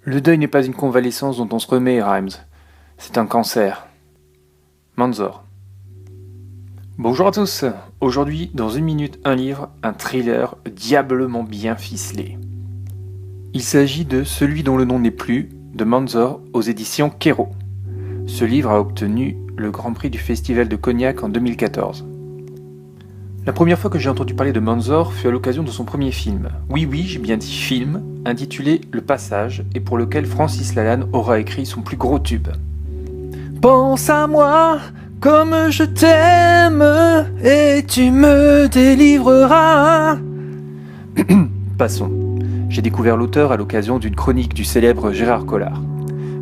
Le deuil n'est pas une convalescence dont on se remet, Rhymes. C'est un cancer. Manzor. Bonjour à tous. Aujourd'hui, dans 1 minute, un livre, un thriller diablement bien ficelé. Il s'agit de Celui dont le nom n'est plus, de Manzor, aux éditions Kero. Ce livre a obtenu le Grand Prix du Festival de Cognac en 2014. La première fois que j'ai entendu parler de Manzor fut à l'occasion de son premier film. Oui, j'ai bien dit film, intitulé Le Passage, et pour lequel Francis Lalanne aura écrit son plus gros tube. Pense à moi comme je t'aime et tu me délivreras. Passons. J'ai découvert l'auteur à l'occasion d'une chronique du célèbre Gérard Collard.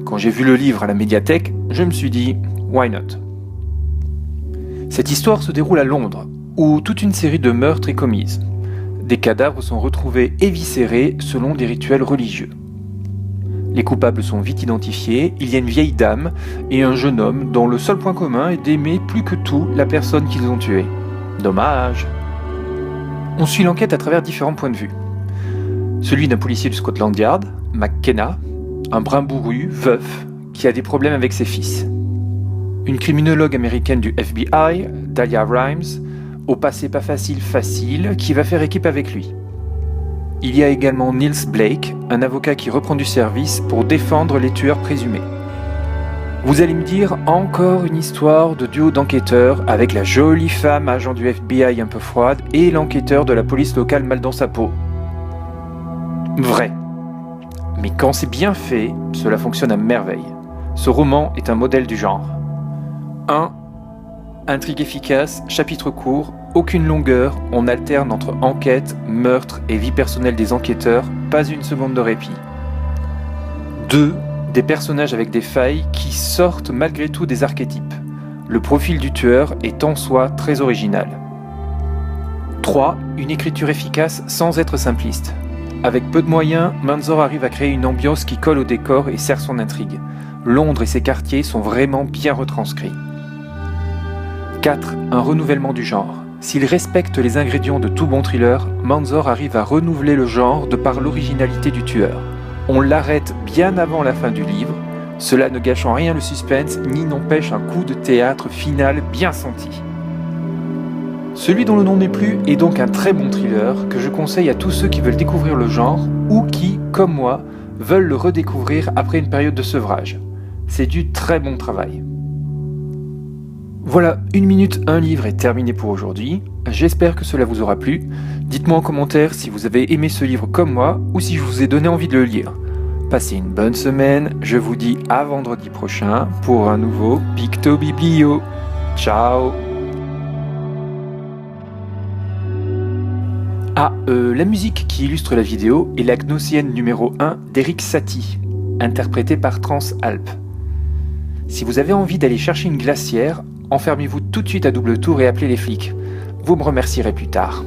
Quand j'ai vu le livre à la médiathèque, je me suis dit « why not ?» Cette histoire se déroule à Londres, où toute une série de meurtres est commise. Des cadavres sont retrouvés éviscérés selon des rituels religieux. Les coupables sont vite identifiés, il y a une vieille dame et un jeune homme dont le seul point commun est d'aimer plus que tout la personne qu'ils ont tuée. Dommage. On suit l'enquête à travers différents points de vue. Celui d'un policier du Scotland Yard, McKenna, un brun bourru, veuf, qui a des problèmes avec ses fils. Une criminologue américaine du FBI, Dahlia Rhymes, au passé pas facile, qui va faire équipe avec lui. Il y a également Niels Blake, un avocat qui reprend du service pour défendre les tueurs présumés. Vous allez me dire, encore une histoire de duo d'enquêteurs avec la jolie femme agent du FBI un peu froide et l'enquêteur de la police locale mal dans sa peau. Vrai. Mais quand c'est bien fait, cela fonctionne à merveille. Ce roman est un modèle du genre. 1. Intrigue efficace, chapitre court, aucune longueur, on alterne entre enquête, meurtre et vie personnelle des enquêteurs, pas une seconde de répit. 2. Des personnages avec des failles qui sortent malgré tout des archétypes. Le profil du tueur est en soi très original. 3. Une écriture efficace sans être simpliste. Avec peu de moyens, Manzor arrive à créer une ambiance qui colle au décor et sert son intrigue. Londres et ses quartiers sont vraiment bien retranscrits. 4. Un renouvellement du genre. S'il respecte les ingrédients de tout bon thriller, Manzor arrive à renouveler le genre de par l'originalité du tueur. On l'arrête bien avant la fin du livre, cela ne gâche en rien le suspense ni n'empêche un coup de théâtre final bien senti. Celui dont le nom n'est plus est donc un très bon thriller que je conseille à tous ceux qui veulent découvrir le genre ou qui, comme moi, veulent le redécouvrir après une période de sevrage. C'est du très bon travail. Voilà, 1 minute, un livre est terminé pour aujourd'hui. J'espère que cela vous aura plu. Dites-moi en commentaire si vous avez aimé ce livre comme moi ou si je vous ai donné envie de le lire. Passez une bonne semaine, je vous dis à vendredi prochain pour un nouveau Picto Biblio. Ciao. La musique qui illustre la vidéo est la Gnossienne numéro 1 d'Eric Satie, interprétée par Transalp. Si vous avez envie d'aller chercher une glacière, enfermez-vous tout de suite à double tour et appelez les flics. Vous me remercierez plus tard.